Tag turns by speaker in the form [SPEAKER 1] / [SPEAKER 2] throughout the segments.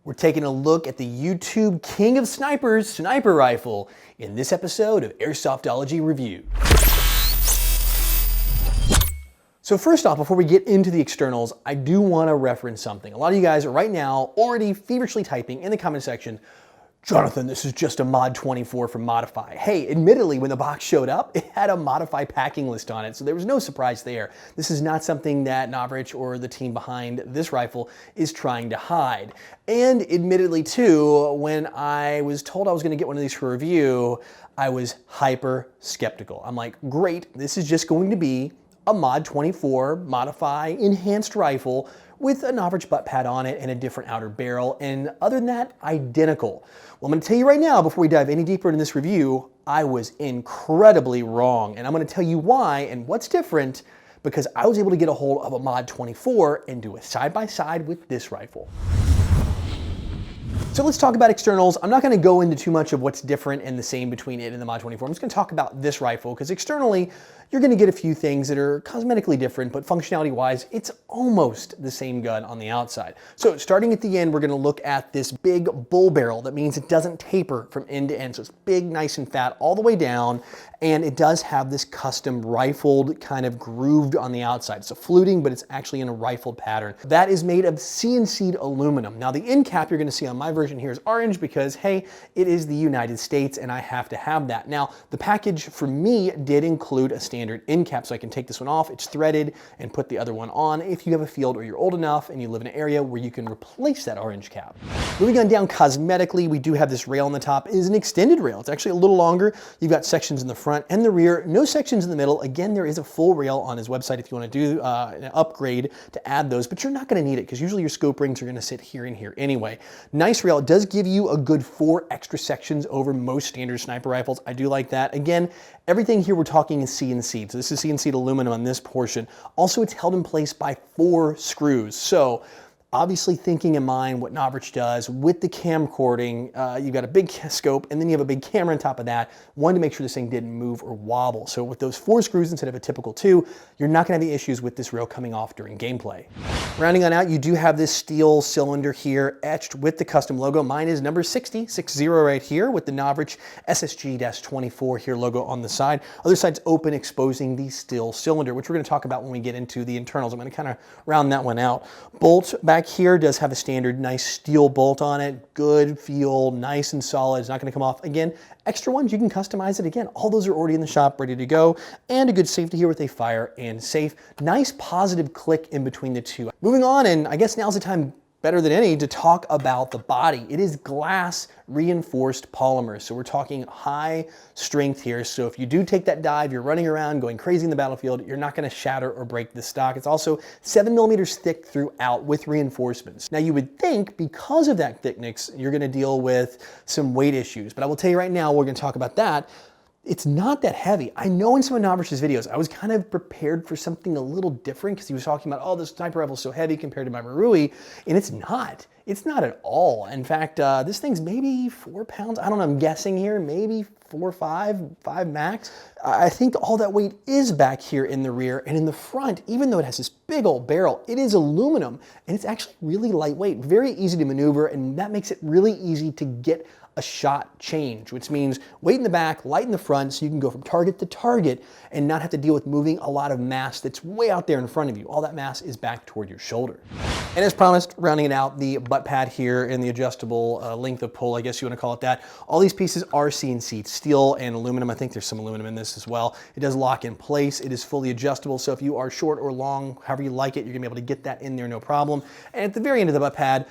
[SPEAKER 1] We're taking a look at the YouTube king of snipers, sniper rifle, in this episode of Airsoftology Review. So first off, before we get into the externals, I do want to reference something. A lot of you guys are right now already feverishly typing in the comment section, Jonathan, this is just a Mod 24 from Modify. Hey, admittedly, when the box showed up, it had a Modify packing list on it, so there was no surprise there. This is not something that Novritsch or the team behind this rifle is trying to hide. And admittedly too, when I was told I was gonna get one of these for review, I was hyper skeptical. I'm like, great, this is just going to be a Mod 24 Modify enhanced rifle with a Novritsch butt pad on it and a different outer barrel, and other than that, identical. Well, I'm gonna tell you right now, before we dive any deeper into this review, I was incredibly wrong, and I'm gonna tell you why and what's different, because I was able to get a hold of a Mod 24 and do a side-by-side with this rifle. So let's talk about externals. I'm not gonna go into too much of what's different and the same between it and the Mod 24. I'm just gonna talk about this rifle, because externally, you're gonna get a few things that are cosmetically different, but functionality-wise, it's almost the same gun on the outside. So starting at the end, we're gonna look at this big bull barrel. That means it doesn't taper from end to end. So it's big, nice and fat all the way down, and it does have this custom rifled kind of grooved on the outside. It's a fluting, but it's actually in a rifled pattern. That is made of CNC'd aluminum. Now the end cap you're gonna see on my version here is orange because, hey, it is the United States and I have to have that. Now, the package for me did include a standard end cap, so I can take this one off, it's threaded, and put the other one on if you have a field or you're old enough and you live in an area where you can replace that orange cap. Moving on down cosmetically, we do have this rail on the top. It is an extended rail. It's actually a little longer. You've got sections in the front and the rear, no sections in the middle. Again, there is a full rail on his website if you want to do an upgrade to add those, but you're not going to need it because usually your scope rings are going to sit here and here anyway. Nice rail. It does give you a good 4 extra sections over most standard sniper rifles. I do like that. Again, everything here we're talking is CNC. So this is CNC'd aluminum on this portion. Also, it's held in place by 4 screws. So obviously thinking in mind what Novritsch does with the camcording, you've got a big scope and then you have a big camera on top of that, one to make sure this thing didn't move or wobble. So with those 4 screws instead of a typical 2, you're not gonna have any issues with this rail coming off during gameplay. Rounding on out, you do have this steel cylinder here etched with the custom logo. Mine is number 60 right here with the Novritsch SSG24 here logo on the side. Other side's open, exposing the steel cylinder, which we're gonna talk about when we get into the internals. I'm gonna kind of round that one out. Bolt back here does have a standard nice steel bolt on it. Good feel, nice and solid. It's not gonna come off. Again, extra ones, you can customize it. Again, all those are already in the shop, ready to go. And a good safety here with a fire and safe. Nice positive click in between the two. Moving on, and I guess now's the time better than any to talk about the body. It is glass reinforced polymer. So we're talking high strength here. So if you do take that dive, you're running around going crazy in the battlefield, you're not gonna shatter or break the stock. It's also 7 millimeters thick throughout with reinforcements. Now you would think because of that thickness, you're gonna deal with some weight issues, but I will tell you right now, we're gonna talk about that. It's not that heavy. I know in some of Novritsch's videos, I was kind of prepared for something a little different because he was talking about, oh, this sniper rifle is so heavy compared to my Marui, and it's not. It's not at all. In fact, this thing's maybe 4 pounds. I don't know, I'm guessing here, maybe 4 or 5 max. I think all that weight is back here in the rear, and in the front, even though it has this big old barrel, it is aluminum, and it's actually really lightweight, very easy to maneuver, and that makes it really easy to get a shot change, which means weight in the back, light in the front, so you can go from target to target and not have to deal with moving a lot of mass that's way out there in front of you. All that mass is back toward your shoulder. And as promised, rounding it out, the butt pad here and the adjustable length of pull, I guess you want to call it that. All these pieces are CNC'd, steel and aluminum. I think there's some aluminum in this as well. It does lock in place. It is fully adjustable, so if you are short or long, however you like it, you're gonna be able to get that in there no problem. And at the very end of the butt pad,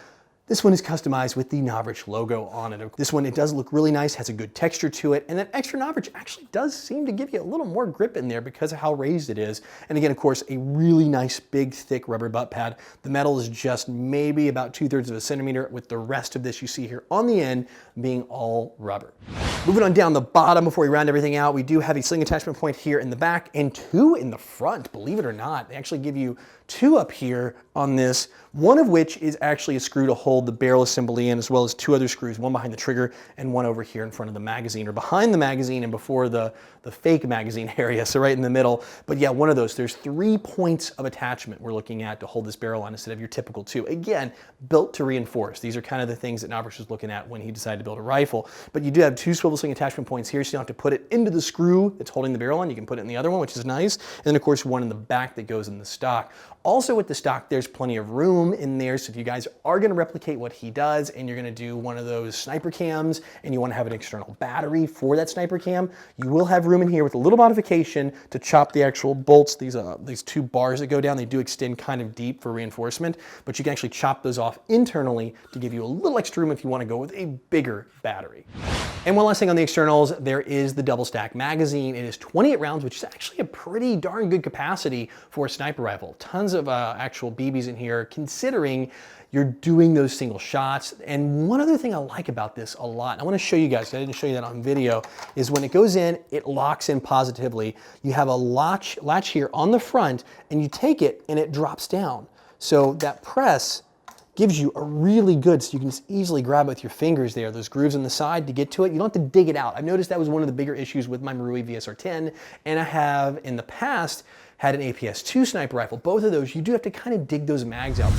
[SPEAKER 1] this one is customized with the Novritsch logo on it. This one, it does look really nice, has a good texture to it, and that extra Novritsch actually does seem to give you a little more grip in there because of how raised it is. And again, of course, a really nice, big, thick rubber butt pad. The metal is just maybe about 2/3 of a centimeter, with the rest of this you see here on the end being all rubber. Moving on down the bottom before we round everything out, we do have a sling attachment point here in the back and 2 in the front, believe it or not. They actually give you two up here on this, one of which is actually a screw to hold the barrel assembly in, as well as two other screws, one behind the trigger and one over here in front of the magazine, or behind the magazine and before the fake magazine area, so right in the middle. But yeah, one of those. There's 3 points of attachment we're looking at to hold this barrel on instead of your typical 2. Again, built to reinforce. These are kind of the things that Novritsch was looking at when he decided to build a rifle. But you do have 2 swivel sling attachment points here, so you don't have to put it into the screw that's holding the barrel on. You can put it in the other one, which is nice. And then of course one in the back that goes in the stock. Also with the stock, there's plenty of room in there, so if you guys are going to replicate what he does and you're going to do one of those sniper cams and you want to have an external battery for that sniper cam, you will have room in here with a little modification to chop the actual bolts. These 2 bars that go down, they do extend kind of deep for reinforcement, but you can actually chop those off internally to give you a little extra room if you want to go with a bigger battery. And one last thing on the externals, there is the double stack magazine. It is 28 rounds, which is actually a pretty darn good capacity for a sniper rifle. Tons of actual BBs in here, considering you're doing those single shots. And one other thing I like about this a lot, I want to show you guys, I didn't show you that on video, is when it goes in, it locks in positively. You have a latch here on the front, and you take it and it drops down. So that press gives you a really good, so you can just easily grab it with your fingers there, those grooves on the side to get to it. You don't have to dig it out. I've noticed that was one of the bigger issues with my Marui VSR-10, and I have in the past had an APS-2 sniper rifle. Both of those, you do have to kind of dig those mags out.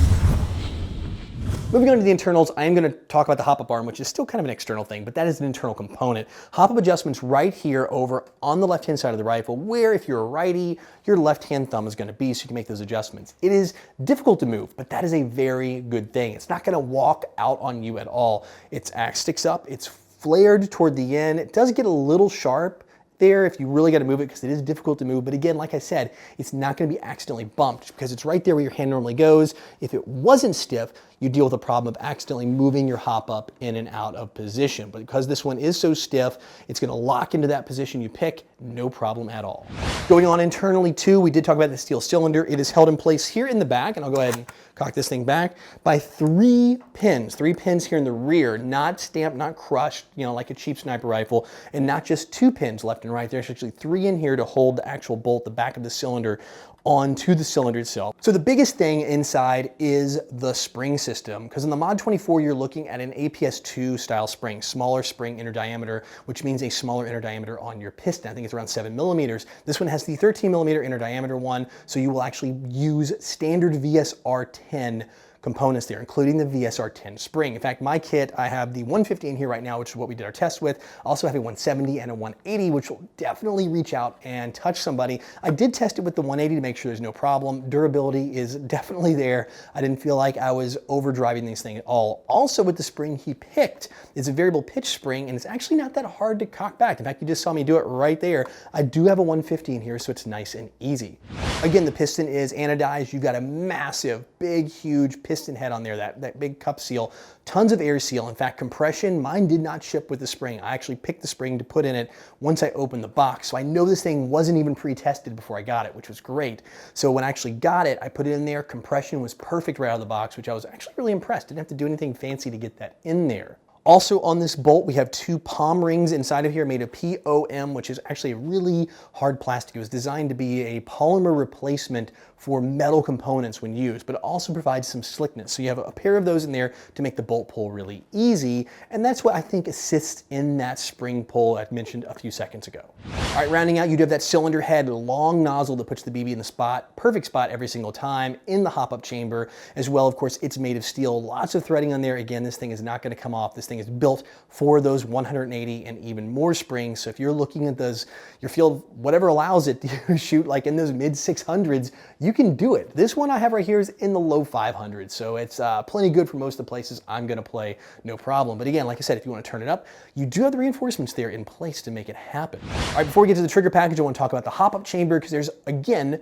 [SPEAKER 1] Moving on to the internals, I am going to talk about the hop-up arm, which is still kind of an external thing, but that is an internal component. Hop-up adjustments right here over on the left-hand side of the rifle, where if you're a righty, your left-hand thumb is going to be, so you can make those adjustments. It is difficult to move, but that is a very good thing. It's not going to walk out on you at all. Its axe sticks up, it's flared toward the end. It does get a little sharp there if you really got to move it, because it is difficult to move. But again, like I said, it's not going to be accidentally bumped because it's right there where your hand normally goes. If it wasn't stiff, you deal with the problem of accidentally moving your hop up in and out of position. But because this one is so stiff, it's going to lock into that position you pick, no problem at all. Going on internally too, we did talk about the steel cylinder. It is held in place here in the back, and I'll go ahead and cock this thing back, by 3 pins. 3 pins here in the rear, not stamped, not crushed, you know, like a cheap sniper rifle, and not just 2 pins left and right. There's actually 3 in here to hold the actual bolt, the back of the cylinder, onto the cylinder itself. So the biggest thing inside is the spring system, because in the Mod 24 you're looking at an APS-2 style spring, smaller spring inner diameter, which means a smaller inner diameter on your piston. I think it's around 7 millimeters. This one has the 13 millimeter inner diameter one, so you will actually use standard VSR-10 components there, including the VSR-10 spring. In fact, my kit, I have the 150 in here right now, which is what we did our test with. I also have a 170 and a 180, which will definitely reach out and touch somebody. I did test it with the 180 to make sure there's no problem. Durability is definitely there. I didn't feel like I was overdriving these things at all. Also with the spring he picked, it's a variable pitch spring, and it's actually not that hard to cock back. In fact, you just saw me do it right there. I do have a 150 in here, so it's nice and easy. Again, the piston is anodized. You've got a massive, big, huge piston head on there, that big cup seal, tons of air seal. In fact, compression, mine did not ship with the spring. I actually picked the spring to put in it once I opened the box. So I know this thing wasn't even pre-tested before I got it, which was great. So when I actually got it, I put it in there. Compression was perfect right out of the box, which I was actually really impressed. Didn't have to do anything fancy to get that in there. Also on this bolt, we have 2 palm rings inside of here made of POM, which is actually a really hard plastic. It was designed to be a polymer replacement for metal components when used, but it also provides some slickness. So you have a pair of those in there to make the bolt pull really easy, and that's what I think assists in that spring pull I mentioned a few seconds ago. All right, rounding out, you do have that cylinder head, long nozzle that puts the BB in the spot, perfect spot every single time in the hop-up chamber. As well, of course, it's made of steel, lots of threading on there. Again, this thing is not going to come off. This thing is built for those 180 and even more springs. So if you're looking at those, your field, whatever allows it to shoot like in those mid 600s, you can do it. This one I have right here is in the low 500s, so it's plenty good for most of the places I'm going to play, no problem. But again, like I said, if you want to turn it up, you do have the reinforcements there in place to make it happen. All right, before we get to the trigger package, I want to talk about the hop-up chamber, because there's, again,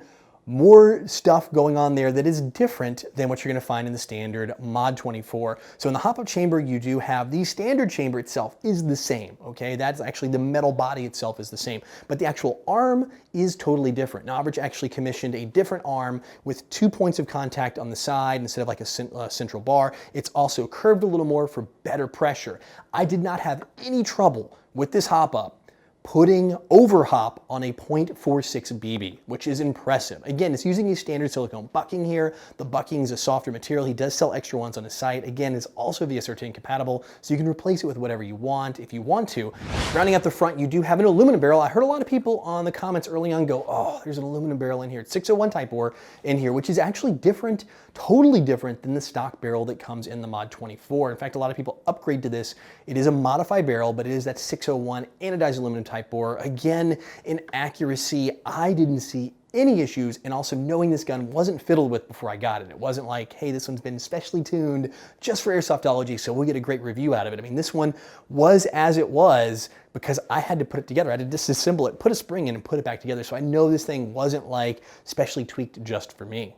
[SPEAKER 1] more stuff going on there that is different than what you're going to find in the standard Mod 24. So in the hop-up chamber, you do have the standard chamber itself is the same, okay? That's actually the metal body itself is the same, but the actual arm is totally different. Novritsch actually commissioned a different arm with 2 points of contact on the side instead of like a central bar. It's also curved a little more for better pressure. I did not have any trouble with this hop-up putting overhop on a .46 BB, which is impressive. Again, it's using a standard silicone bucking here. The bucking is a softer material. He does sell extra ones on his site. Again, it's also VS13 compatible, so you can replace it with whatever you want if you want to. Rounding out the front, you do have an aluminum barrel. I heard a lot of people on the comments early on go, oh, there's an aluminum barrel in here. It's 601 Type bore in here, which is actually different, totally different than the stock barrel that comes in the Mod 24. In fact, a lot of people upgrade to this. It is a modified barrel, but it is that 601 anodized aluminum Type bore. Again, in accuracy, I didn't see any issues, and also knowing this gun wasn't fiddled with before I got it. It wasn't like, hey, this one's been specially tuned just for Airsoftology, so we'll get a great review out of it. I mean, this one was as it was because I had to put it together. I had to disassemble it, put a spring in, and put it back together. So I know this thing wasn't like specially tweaked just for me.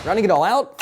[SPEAKER 1] Rounding it all out,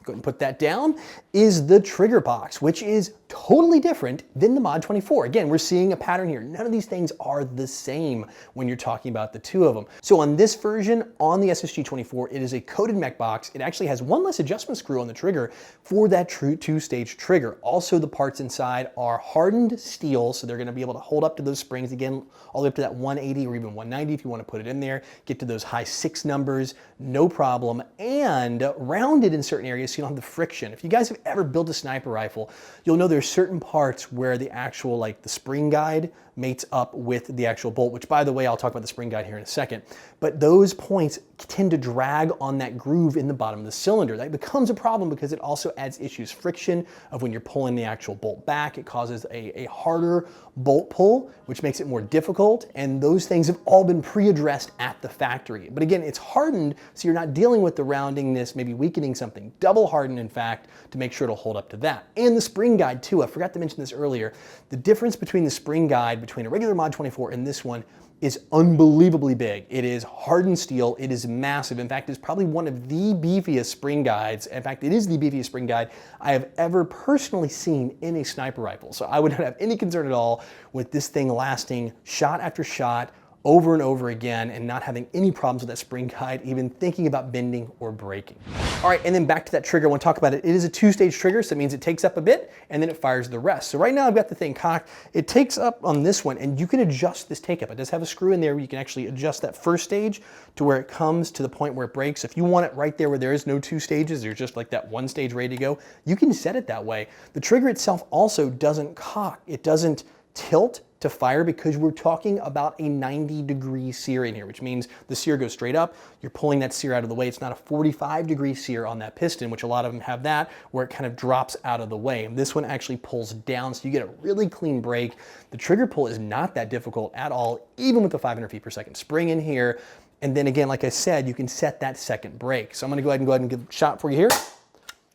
[SPEAKER 1] go ahead and put that down, is the trigger box, which is totally different than the Mod 24. Again, we're seeing a pattern here. None of these things are the same when you're talking about the two of them. So on this version, on the SSG24, it is a coated mech box. It actually has one less adjustment screw on the trigger for that true two-stage trigger. Also, the parts inside are hardened steel, so they're gonna be able to hold up to those springs, again, all the way up to that 180 or even 190 if you wanna put it in there, get to those high 6 numbers, no problem, and rounded in certain areas so you don't have the friction. If you guys have ever built a sniper rifle, you'll know there's certain parts where the actual, like the spring guide mates up with the actual bolt, which by the way, I'll talk about the spring guide here in a second, but those points tend to drag on that groove in the bottom of the cylinder. That becomes a problem because it also adds issues, friction of when you're pulling the actual bolt back. It causes a harder bolt pull, which makes it more difficult, and those things have all been pre-addressed at the factory. But again, it's hardened, so you're not dealing with the roundingness, maybe weakening something. Double hardened, in fact, to make sure it'll hold up to that. And the spring guide too, I forgot to mention this earlier. The difference between the spring guide between a regular Mod 24 and this one is unbelievably big. It is hardened steel, it is massive. In fact, it's probably one of the beefiest spring guides. In fact, it is the beefiest spring guide I have ever personally seen in a sniper rifle. So I would not have any concern at all with this thing lasting shot after shot, over and over again, and not having any problems with that spring guide, even thinking about bending or breaking. All right, and then back to that trigger, I want to talk about it. It is a two-stage trigger, so that means it takes up a bit, and then it fires the rest. So right now I've got the thing cocked. It takes up on this one, and you can adjust this take up. It does have a screw in there where you can actually adjust that first stage to where it comes to the point where it breaks. If you want it right there where there is no two stages, there's just like that one stage ready to go, you can set it that way. The trigger itself also doesn't cock. It doesn't tilt to fire because we're talking about a 90-degree sear in here, which means the sear goes straight up. You're pulling that sear out of the way. It's not a 45-degree sear on that piston, which a lot of them have that, where it kind of drops out of the way. And this one actually pulls down, so you get a really clean break. The trigger pull is not that difficult at all, even with the 500 feet per second spring in here. And then again, like I said, you can set that second break. So I'm gonna go ahead and give a shot for you here.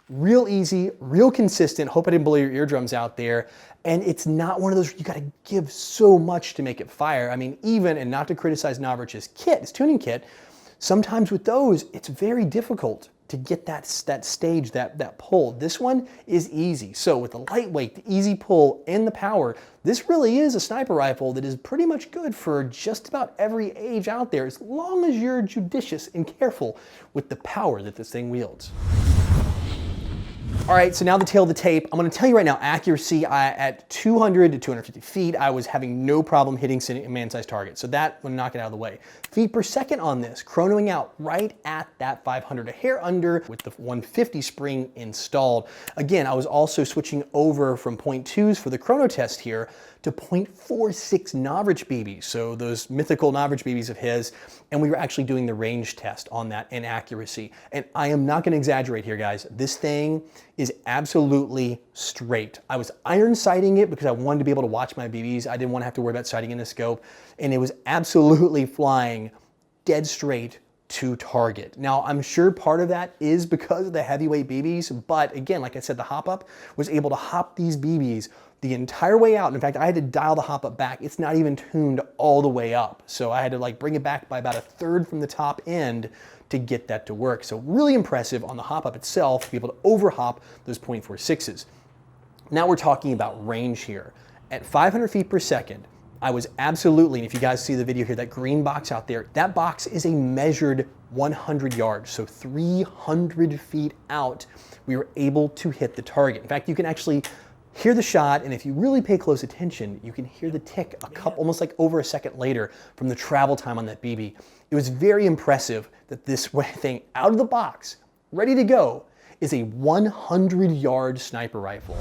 [SPEAKER 1] Real easy, real consistent. Hope I didn't blow your eardrums out there. And it's not one of those, you gotta give so much to make it fire. I mean, even, and not to criticize Novrich's kit, his tuning kit, sometimes with those, it's very difficult to get that stage, that pull. This one is easy. So with the lightweight, the easy pull, and the power, this really is a sniper rifle that is pretty much good for just about every age out there, as long as you're judicious and careful with the power that this thing wields. All right, so now the tail of the tape. I'm gonna tell you right now, accuracy at 200 to 250 feet, I was having no problem hitting man-sized targets. So that would knock it out of the way. Feet per second on this, chronoing out right at that 500, a hair under with the 150 spring installed. Again, I was also switching over from 0.2s for the chrono test here to 0.46 Novritsch BBs, so those mythical Novritsch BBs of his, and we were actually doing the range test on that in accuracy. And I am not gonna exaggerate here, guys. This thing is absolutely straight. I was iron sighting it because I wanted to be able to watch my BBs. I didn't want to have to worry about sighting in the scope, and it was absolutely flying dead straight to target. Now, I'm sure part of that is because of the heavyweight BBs, but again, like I said, the hop up was able to hop these BBs the entire way out. In fact, I had to dial the hop up back. It's not even tuned all the way up. So I had to like bring it back by about a third from the top end to get that to work. So really impressive on the hop up itself to be able to overhop those 0.46s. Now we're talking about range here. At 500 feet per second, I was absolutely, and if you guys see the video here, that green box out there, that box is a measured 100 yards. So 300 feet out, we were able to hit the target. In fact, you can actually hear the shot, and if you really pay close attention, you can hear the tick almost like over a second later from the travel time on that BB. It was very impressive that this thing out of the box, ready to go, is a 100-yard sniper rifle.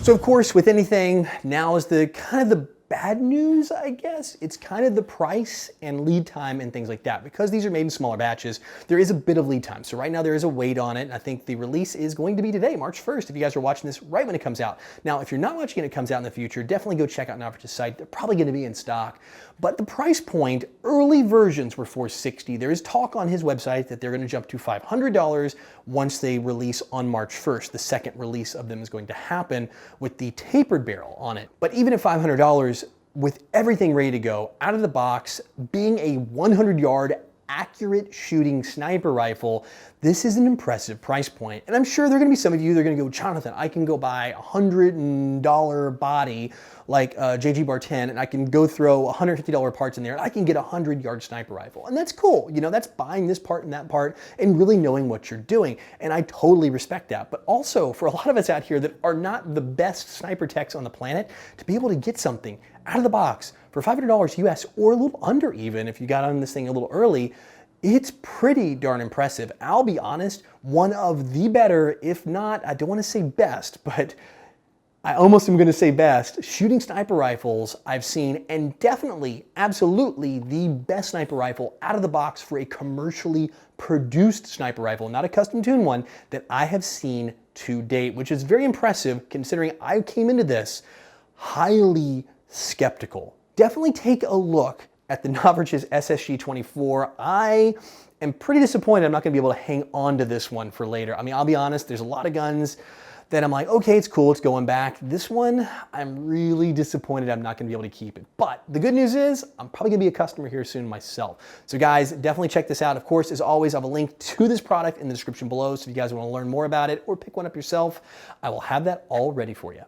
[SPEAKER 1] So of course, with anything, now is the kind of the bad news, I guess. It's kind of the price and lead time and things like that. Because these are made in smaller batches, there is a bit of lead time. So right now there is a wait on it. And I think the release is going to be today, March 1st, if you guys are watching this right when it comes out. Now, if you're not watching it comes out in the future, definitely go check out Novrich's site. They're probably going to be in stock. But the price point, early versions were $460. There is talk on his website that they're going to jump to $500 once they release on March 1st. The second release of them is going to happen with the tapered barrel on it. But even at $500, with everything ready to go, out of the box, being a 100-yard accurate shooting sniper rifle, this is an impressive price point. And I'm sure there are going to be some of you that are going to go, Jonathan, I can go buy a $100 body like JG Bar 10, and I can go throw $150 parts in there, and I can get a 100-yard sniper rifle. And that's cool. You know, that's buying this part and that part and really knowing what you're doing. And I totally respect that. But also, for a lot of us out here that are not the best sniper techs on the planet, to be able to get something out of the box for $500 US, or a little under even if you got on this thing a little early, it's pretty darn impressive. I'll be honest, one of the better, if not, I don't want to say best, but I almost am going to say best, shooting sniper rifles I've seen, and definitely, absolutely the best sniper rifle out of the box for a commercially produced sniper rifle, not a custom tuned one, that I have seen to date, which is very impressive considering I came into this highly skeptical. Definitely take a look at the Novritsch SSG24. I am pretty disappointed I'm not going to be able to hang on to this one for later. I mean, I'll be honest, there's a lot of guns that I'm like, okay, it's cool, it's going back. This one, I'm really disappointed I'm not going to be able to keep it. But the good news is, I'm probably going to be a customer here soon myself. So guys, definitely check this out. Of course, as always, I have a link to this product in the description below. So if you guys want to learn more about it or pick one up yourself, I will have that all ready for you.